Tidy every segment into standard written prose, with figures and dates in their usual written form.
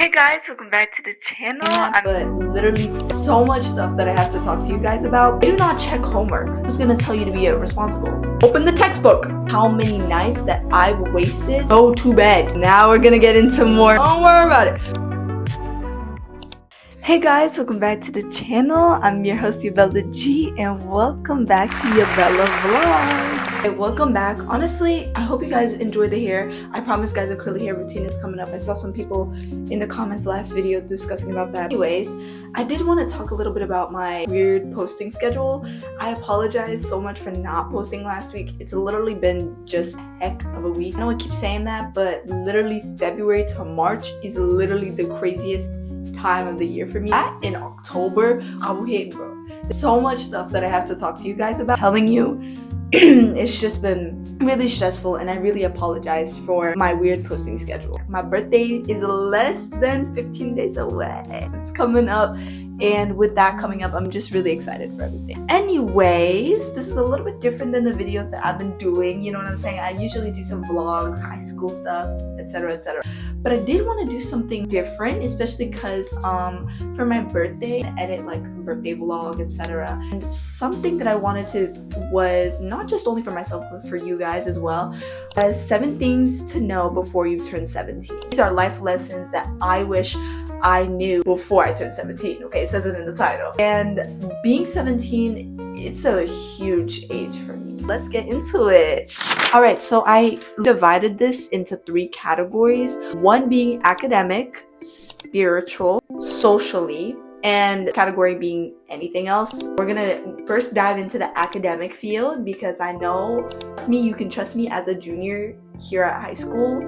Hey guys, welcome back to the channel. But literally so much stuff that I have to talk to you guys about. Do not check homework. Who's gonna tell you to be responsible? Open the textbook. How many nights that I've wasted? Go to bed. Now we're gonna get into more. Don't worry about it. Hey guys, welcome back to the channel. I'm your host Yabella G, and welcome back to Yabella Vlog. Hey, welcome back. Honestly, I hope you guys enjoyed the hair. I promise guys, a curly hair routine is coming up. I saw some people in the comments last video discussing about that. Anyways, I did want to talk a little bit about my weird posting schedule. I apologize so much for not posting last week. It's literally been just heck of a week. I know I keep saying that, but literally February to March is literally the craziest time of the year for me. In October, I'm hating, bro. There's so much stuff that I have to talk to you guys about. Telling you, it's just been really stressful, and I really apologize for my weird posting schedule. My birthday is less than 15 days away. It's coming up, and with that coming up, I'm just really excited for everything. Anyways, this is a little bit different than the videos that I've been doing. You know what I'm saying? I usually do some vlogs, high school stuff, etc., etc. But I did want to do something different, especially because for my birthday, I edit like a birthday vlog, etc. And something that I wanted to was not just only for myself, but for you guys as well, as 7 things to know before you turn 17. These are life lessons that I wish I knew before I turned 17. Okay, it says it in the title. And being 17, it's a huge age for me. Let's get into it. All right, so I divided this into 3 categories. One being academic, spiritual, socially, and category being anything else. We're gonna first dive into the academic field because I know, you can trust me as a junior here at high school.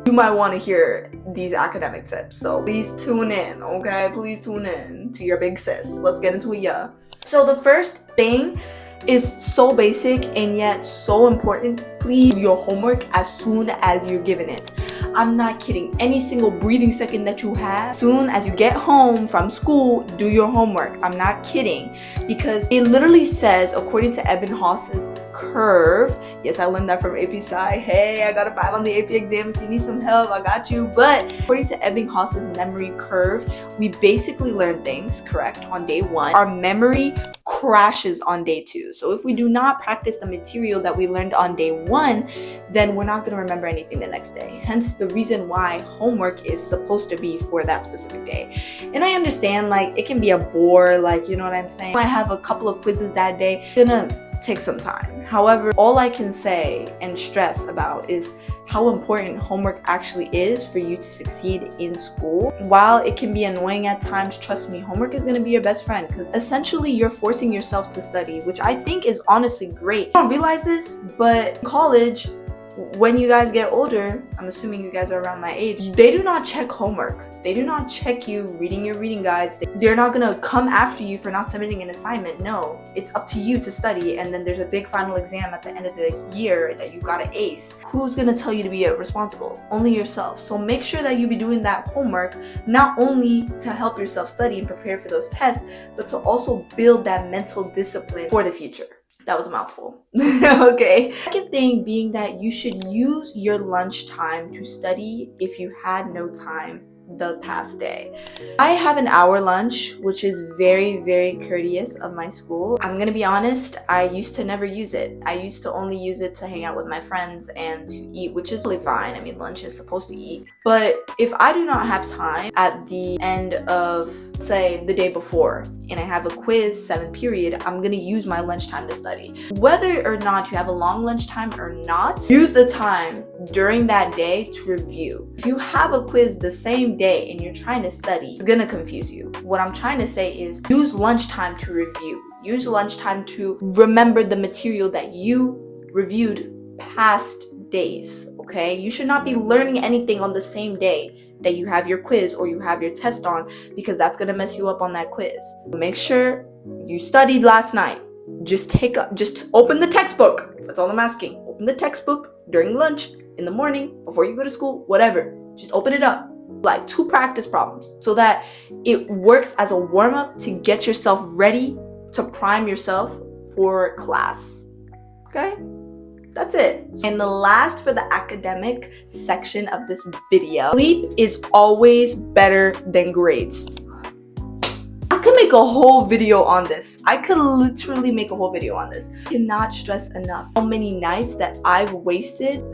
You might want to hear these academic tips, so please tune in, okay? Please tune in to your big sis. Let's get into it, yeah. So the first thing is so basic and yet so important. Please do your homework as soon as you're given it. I'm not kidding. Any single breathing second that you have, soon as you get home from school, do your homework. I'm not kidding, because it literally says, according to Ebbinghaus's curve, yes, I learned that from AP Sci. Hey, I got a 5 on the AP exam. If you need some help, I got you. But according to Ebbinghaus's memory curve, we basically learn things, correct, on day 1. Our memory crashes on day 2. So if we do not practice the material that we learned on day 1, then we're not going to remember anything the next day. Hence the reason why homework is supposed to be for that specific day. And I understand, like, it can be a bore, like, you know what I'm saying? I have a couple of quizzes that day. It's gonna take some time. However, all I can say and stress about is how important homework actually is for you to succeed in school. While it can be annoying at times, trust me, homework is going to be your best friend, because essentially you're forcing yourself to study, which I think is honestly great. I don't realize this, but in college, when you guys get older, I'm assuming you guys are around my age, they do not check homework. They do not check you reading your reading guides. They're not gonna come after you for not submitting an assignment. No, it's up to you to study, and then there's a big final exam at the end of the year that you gotta ace. Who's gonna tell you to be responsible? Only yourself. So make sure that you be doing that homework, not only to help yourself study and prepare for those tests, but to also build that mental discipline for the future. That was a mouthful. Okay. Second thing being that you should use your lunchtime to study if you had no time the past day. I have an hour lunch, which is very, very courteous of my school. I'm gonna be honest, I used to never use it. I used to only use it to hang out with my friends and to eat, which is really fine. I mean, lunch is supposed to eat. But if I do not have time at the end of, say, the day before, and I have a quiz 7 period, I'm gonna use my lunchtime to study. Whether or not you have a long lunchtime or not, use the time during that day to review. If you have a quiz the same day and you're trying to study, it's gonna confuse you. What I'm trying to say is use lunchtime to review. Use lunchtime to remember the material that you reviewed past days, okay? You should not be learning anything on the same day that you have your quiz or you have your test on, because that's gonna mess you up on that quiz. Make sure you studied last night. Just open the textbook. That's all I'm asking. Open the textbook during lunch, in the morning, before you go to school, whatever. Just open it up. Like 2 practice problems, so that it works as a warm-up to get yourself ready to prime yourself for class. Okay? That's it. And the last for the academic section of this video, sleep is always better than grades. I could make a whole video on this. I could literally make a whole video on this. I cannot stress enough how many nights that I've wasted.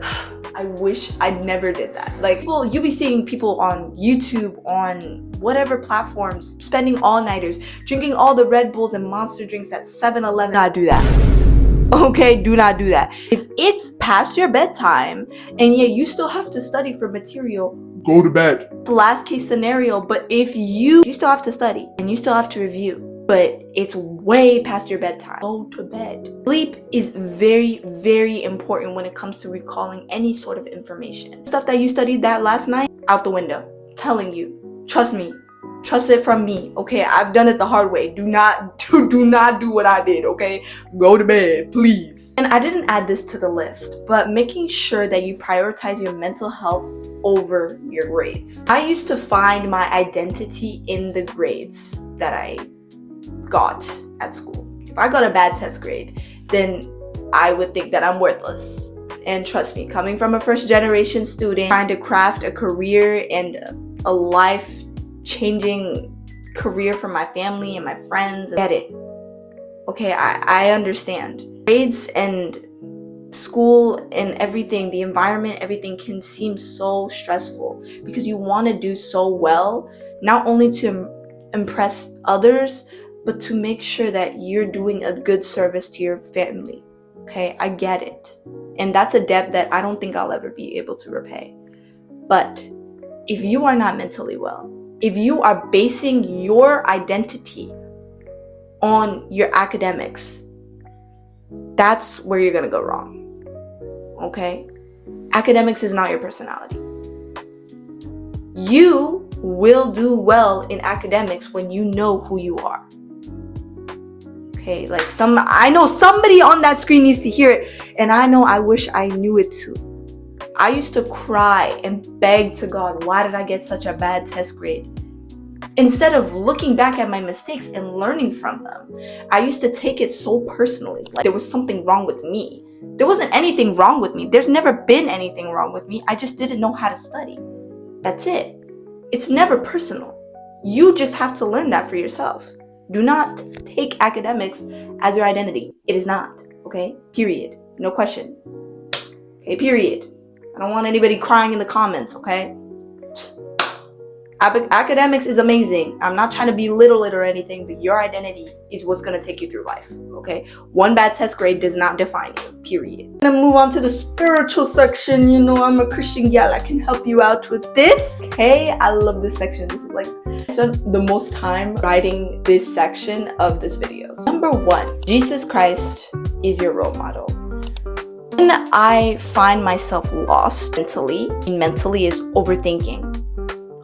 I wish I never did that. Like, well, you'll be seeing people on YouTube, on whatever platforms, spending all-nighters, drinking all the Red Bulls and Monster drinks at 7-Eleven. Do not do that. Okay, do not do that. If it's past your bedtime and yet you still have to study for material, go to bed. the last case scenario. But if you still have to study and you still have to review, but it's way past your bedtime, go to bed. Sleep is very, very important when it comes to recalling any sort of information. Stuff that you studied that last night, out the window. Telling you, trust me, trust it from me. Okay, I've done it the hard way. Do not do what I did. Okay, go to bed, please. And I didn't add this to the list, but making sure that you prioritize your mental health over your grades. I used to find my identity in the grades that I got at school. If I got a bad test grade, then I would think that I'm worthless. And trust me, coming from a first generation student, trying to craft a career and a life-changing career for my family and my friends, I get it. Okay, I understand. Grades and school and everything, the environment, everything can seem so stressful because you want to do so well, not only to impress others, but to make sure that you're doing a good service to your family. Okay, I get it. And that's a debt that I don't think I'll ever be able to repay. But if you are not mentally well, if you are basing your identity on your academics, that's where you're gonna go wrong. Okay? Academics is not your personality. You will do well in academics when you know who you are. Okay, like I know somebody on that screen needs to hear it, and I know I wish I knew it too. I used to cry and beg to God, why did I get such a bad test grade? Instead of looking back at my mistakes and learning from them, I used to take it so personally, like there was something wrong with me. There wasn't anything wrong with me. There's never been anything wrong with me. I just didn't know how to study. That's it. It's never personal. You just have to learn that for yourself. Do not take academics as your identity. It is not, okay? Period. No question. Okay, period. I don't want anybody crying in the comments, okay? Academics is amazing. I'm not trying to belittle it or anything, but your identity is what's going to take you through life, okay? One bad test grade does not define you, period. I'm going to move on to the spiritual section. You know, I'm a Christian gal. I can help you out with this. Okay, I love this section. This is like, I spent the most time writing this section of this video. Number 1, Jesus Christ is your role model. When I find myself lost mentally is overthinking.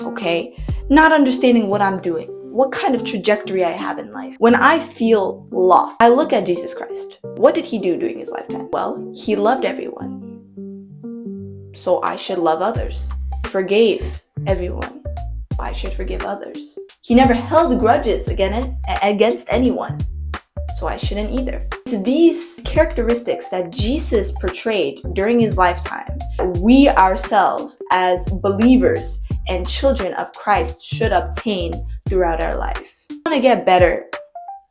Okay, not understanding what I'm doing, what kind of trajectory I have in life. When I feel lost, I look at Jesus Christ. What did he do during his lifetime? Well, he loved everyone, so I should love others. He forgave everyone, I should forgive others. He never held grudges against anyone, so I shouldn't either. It's these characteristics that Jesus portrayed during his lifetime, we ourselves as believers and children of Christ should obtain throughout our life. I want to get better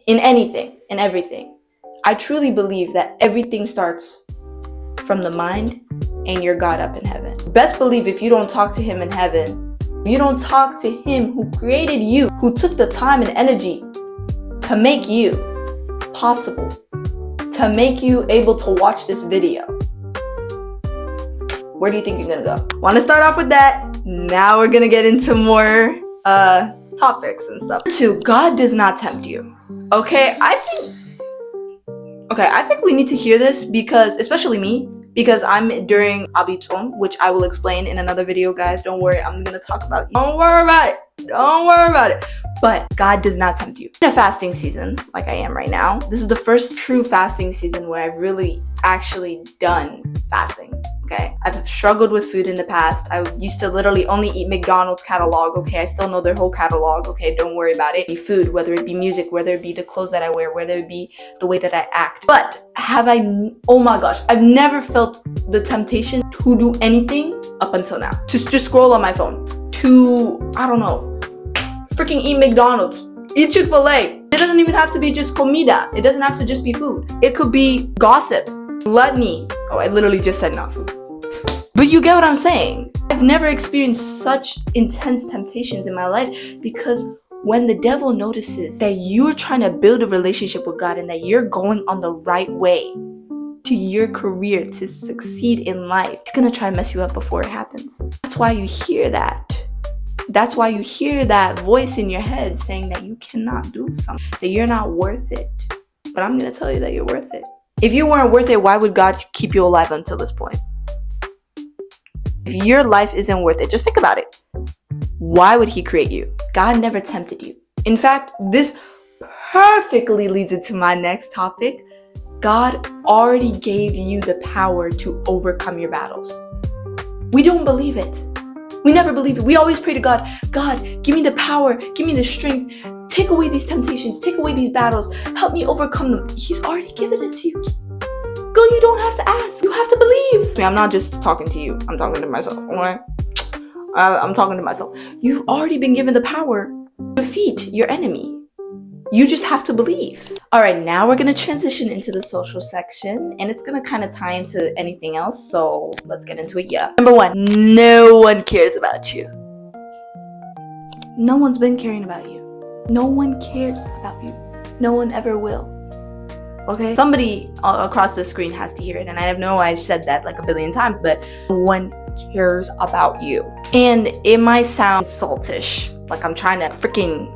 in anything and everything. I truly believe that everything starts from the mind and your God up in heaven. Best believe if you don't talk to him in heaven, you don't talk to him who created you, who took the time and energy to make you possible, to make you able to watch this video. Where do you think you're gonna go? Want to start off with that? Now we're gonna get into more topics and stuff. 2, God does not tempt you. Okay, I think we need to hear this because, especially me, because I'm during Abitum, which I will explain in another video, guys. Don't worry, I'm gonna talk about it. Don't worry about it. But God does not tempt you. In a fasting season, like I am right now, this is the first true fasting season where I've really actually done fasting. okay? I've struggled with food in the past. I used to literally only eat McDonald's catalog, okay? I still know their whole catalog, okay? Don't worry about it. Food, whether it be music, whether it be the clothes that I wear, whether it be the way that I act. But oh my gosh, I've never felt the temptation to do anything up until now. To just scroll on my phone. To, I don't know, freaking eat McDonald's. Eat Chick-fil-A. It doesn't even have to be just comida. It doesn't have to just be food. It could be gossip, gluttony. Oh, I literally just said not food. But you get what I'm saying. I've never experienced such intense temptations in my life, because when the devil notices that you're trying to build a relationship with God and that you're going on the right way to your career to succeed in life, it's gonna try to mess you up before it happens. That's why you hear that. That's why you hear that voice in your head saying that you cannot do something, that you're not worth it. But I'm gonna tell you that you're worth it. If you weren't worth it, why would God keep you alive until this point? If your life isn't worth it, just think about it. Why would he create you? God never tempted you. In fact, this perfectly leads into my next topic. God already gave you the power to overcome your battles. We don't believe it. We never believe it. We always pray to God, God, give me the power, give me the strength, take away these temptations, take away these battles, help me overcome them. He's already given it to you. Girl, you don't have to ask. You have to believe. I'm not just talking to you. I'm talking to myself. Okay? I'm talking to myself. You've already been given the power to defeat your enemy. You just have to believe. All right, now we're gonna transition into the social section, and it's gonna kind of tie into anything else, so let's get into it. Yeah. Number one, no one cares about you. No one's been caring about you. No one cares about you. No one ever will. Okay? Somebody across the screen has to hear it, and I know I've said that like a billion times, but no one cares about you. And it might sound saltish, like I'm trying to freaking,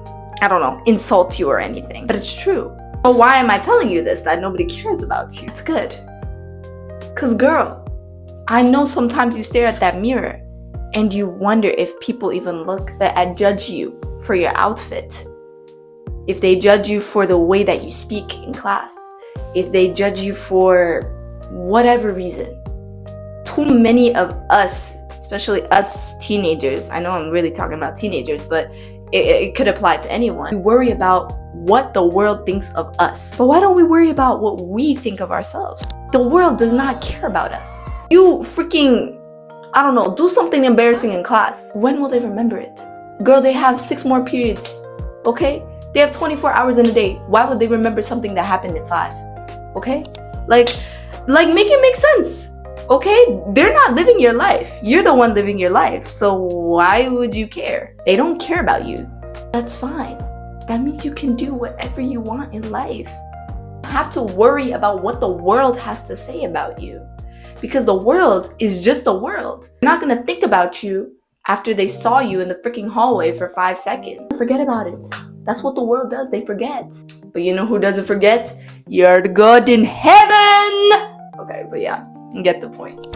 I don't know, insult you or anything, but it's true. So why am I telling you this, that nobody cares about you? It's good. Cause girl, I know sometimes you stare at that mirror and you wonder if people even look and judge you for your outfit. If they judge you for the way that you speak in class. If they judge you for whatever reason. Too many of us, especially us teenagers, I know I'm really talking about teenagers, but it could apply to anyone. We worry about what the world thinks of us. But why don't we worry about what we think of ourselves? The world does not care about us. You freaking, I don't know, do something embarrassing in class. When will they remember it? Girl, they have 6 more periods, okay? They have 24 hours in a day. Why would they remember something that happened in 5? Okay? Like make it make sense. Okay? They're not living your life. You're the one living your life. So why would you care? They don't care about you. That's fine. That means you can do whatever you want in life. You don't have to worry about what the world has to say about you. Because the world is just the world. They're not gonna think about you after they saw you in the freaking hallway for 5 seconds. Forget about it. That's what the world does. They forget. But you know who doesn't forget? You're the God in heaven. Okay, but yeah, you get the point.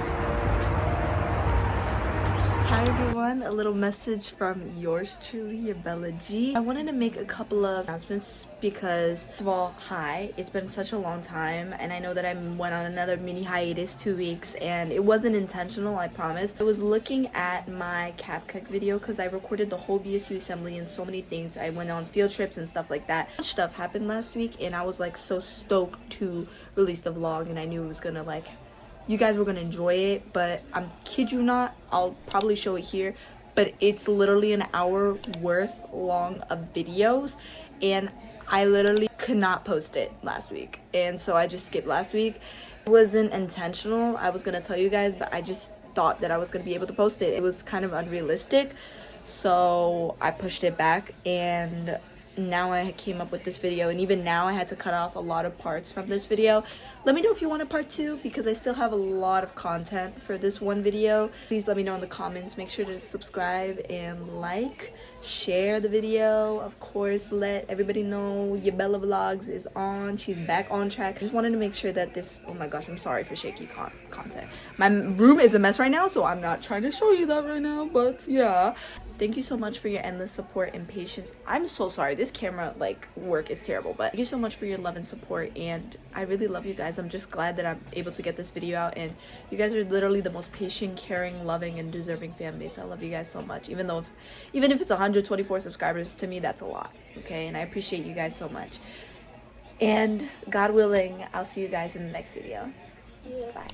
Hi everyone, a little message from yours truly, Bella G. I wanted to make a couple of announcements because, first of all, hi, it's been such a long time, and I know that I went on another mini hiatus 2 weeks, and it wasn't intentional, I promise. I was looking at my BACCKKKKK video because I recorded the whole BSU assembly and so many things. I went on field trips and stuff like that. Much stuff happened last week, and I was like so stoked to release the vlog, and I knew it was gonna like, you guys were gonna enjoy it, but I'm kid you not, I'll probably show it here, but it's literally an hour worth long of videos, and I literally could not post it last week, and so I just skipped last week. It wasn't intentional. I was gonna tell you guys, but I just thought that I was gonna be able to post it. It was kind of unrealistic, so I pushed it back, and now I came up with this video, and even now I had to cut off a lot of parts from this video. Let me know if you want a part 2 because I still have a lot of content for this one video. Please let me know in the comments. Make sure to subscribe and like, share the video. Of course, let everybody know your Bella Vlogs is on. She's back on track. I just wanted to make sure that this, oh my gosh, I'm sorry for shaky content. My room is a mess right now, so I'm not trying to show you that right now, but yeah. Thank you so much for your endless support and patience. I'm so sorry, this camera like work is terrible, but thank you so much for your love and support, and I really love you guys. I'm just glad that I'm able to get this video out, and you guys are literally the most patient, caring, loving, and deserving fan base. I love you guys so much. Even if it's 124 subscribers, to me that's a lot, okay? And I appreciate you guys so much. And God willing, I'll see you guys in the next video. Bye.